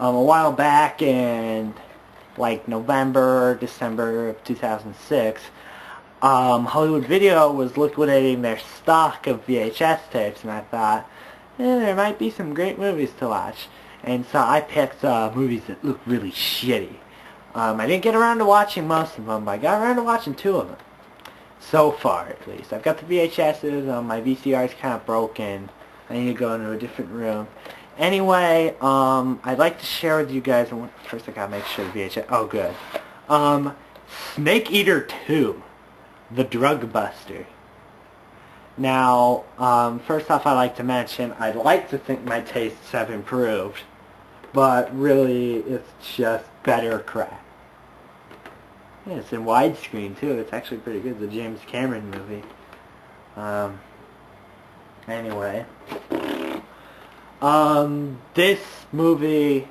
a while back in like November, December of 2006, Hollywood Video was liquidating their stock of VHS tapes, and I thought, there might be some great movies to watch. And so I picked movies that look really shitty. I didn't get around to watching most of them, but I got around to watching 2 of them. So far, at least. I've got the VHSs, my VCR is kind of broken. I need to go into a different room. Anyway, I'd like to share with you guys, first I gotta make sure the VHS, oh good. SnakeEater 2, The Drug Buster. Now, first off I'd like to mention, I'd like to think my tastes have improved, but really it's just better crap. Yeah, it's in widescreen too. It's actually pretty good. It's a James Cameron movie. Anyway. This movie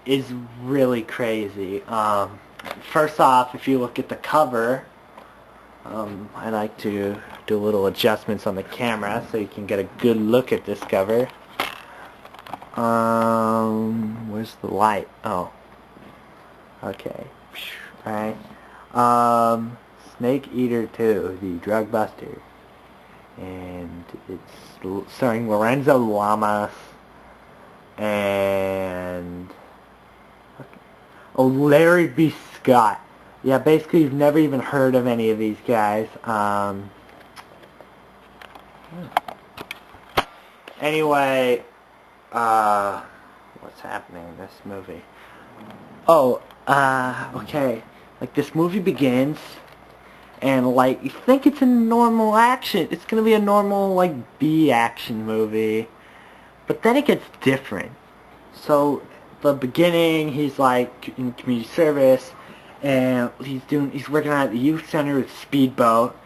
is really crazy. First off, if you look at the cover, I like to do little adjustments on the camera so you can get a good look at this cover. Where's the light? Oh. Okay. Right. SnakeEater 2, The Drug Buster. And it's starring Lorenzo Lamas and Larry B. Scott. Yeah, basically you've never even heard of any of these guys. Anyway, what's happening in this movie? Oh, okay. Like, this movie begins, and, like, you think it's a normal action. It's gonna be a normal, like, B-action movie. But then it gets different. So, the beginning, he's, like, in community service, and he's working at the youth center with Speedboat,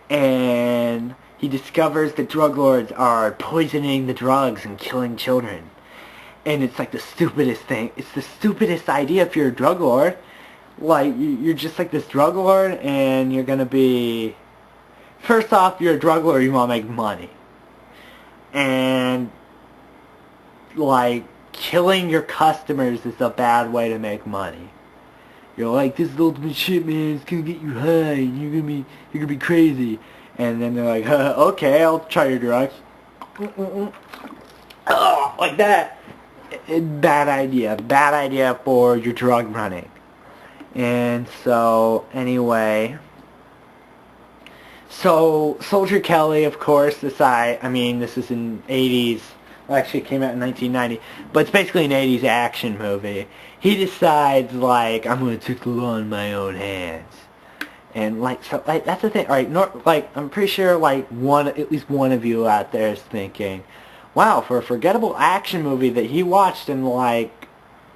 and he discovers that drug lords are poisoning the drugs and killing children. And it's like the stupidest thing. It's the stupidest idea if you're a drug lord. Like, you're just like this drug lord, and you're gonna be... First off, you're a drug lord, you wanna make money. And, like, killing your customers is a bad way to make money. You're like, this is the ultimate shit, man, it's gonna get you high, and you're gonna be crazy. And then they're like, okay, I'll try your drugs. Oh, like that. Bad idea for your drug running. And so, anyway, so Soldier Kelly, of course, this is in 80s, well, actually it came out in 1990, but it's basically an 80s action movie. He decides, like, I'm going to take the law in my own hands. And, like, so, like, that's the thing, alright, like, I'm pretty sure, like, at least one of you out there is thinking, wow, for a forgettable action movie that he watched in, like,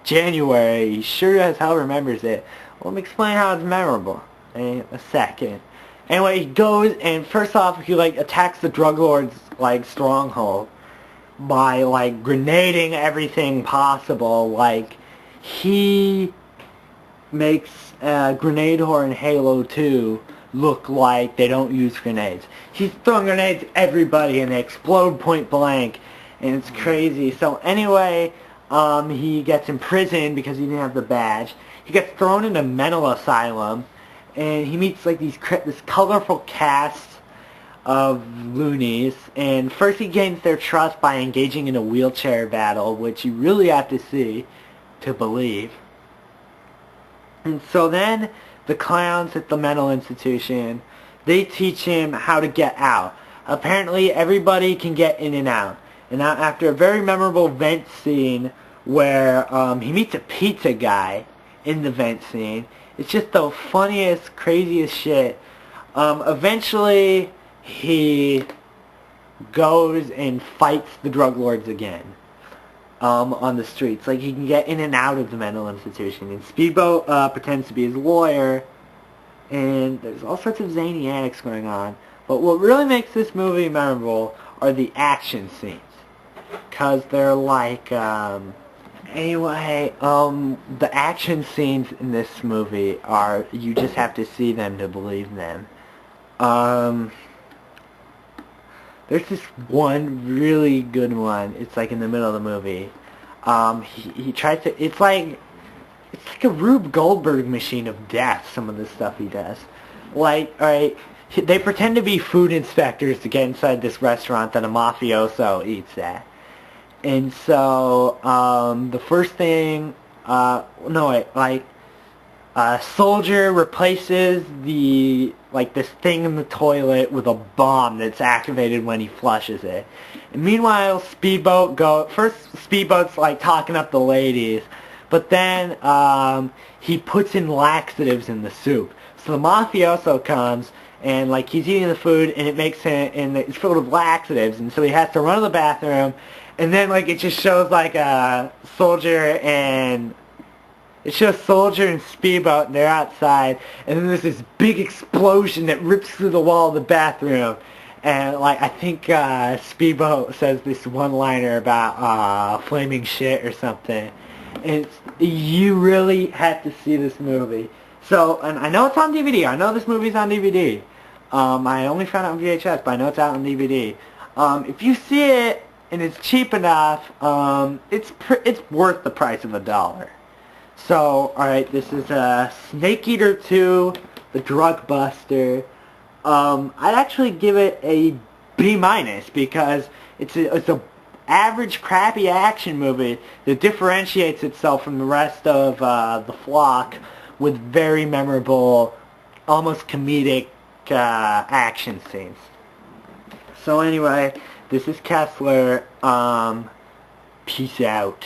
January, he sure as hell remembers it. Well, let me explain how it's memorable in a second. Anyway, he goes, and first off, he, like, attacks the drug lord's, like, stronghold by, like, grenading everything possible. Like, he makes Grenade Whore in Halo 2 look like they don't use grenades. He's throwing grenades at everybody, and they explode point blank, and it's crazy. So anyway, he gets imprisoned because he didn't have the badge. He gets thrown in a mental asylum, and he meets like this colorful cast of loonies. And first he gains their trust by engaging in a wheelchair battle, which you really have to see to believe. And so then the clowns at the mental institution, they teach him how to get out. Apparently everybody can get in and out. And now after a very memorable vent scene where he meets a pizza guy in the vent scene, it's just the funniest, craziest shit. Eventually he goes and fights the drug lords again on the streets. Like, he can get in and out of the mental institution. And Speedboat pretends to be his lawyer, and there's all sorts of zany antics going on. But what really makes this movie memorable are the action scenes. Because they're like, anyway, the action scenes in this movie are, you just have to see them to believe them. There's this one really good one. It's like in the middle of the movie. He tries to. It's like a Rube Goldberg machine of death. Some of the stuff he does. Like, alright, they pretend to be food inspectors to get inside this restaurant that a mafioso eats at. And so, the first thing, Soldier replaces this thing in the toilet with a bomb that's activated when he flushes it. And meanwhile, Speedboat's like talking up the ladies, but then, he puts in laxatives in the soup. So the mafioso comes, and like he's eating the food, and it's filled with laxatives, and so he has to run to the bathroom, and then like it just shows like Soldier and Speedboat, and they're outside, and then there's this big explosion that rips through the wall of the bathroom, and like I think Speedboat says this one-liner about flaming shit or something. And you really have to see this movie. So, and I know it's on DVD. I know this movie's on DVD. I only found it on VHS, but I know it's out on DVD. If you see it and it's cheap enough, it's worth the price of $1. So, alright, this is SnakeEater 2, The Drug Buster. I'd actually give it a B- because it's a average crappy action movie that differentiates itself from the rest of the flock with very memorable, almost comedic action scenes. So anyway, this is Kessler. Peace out.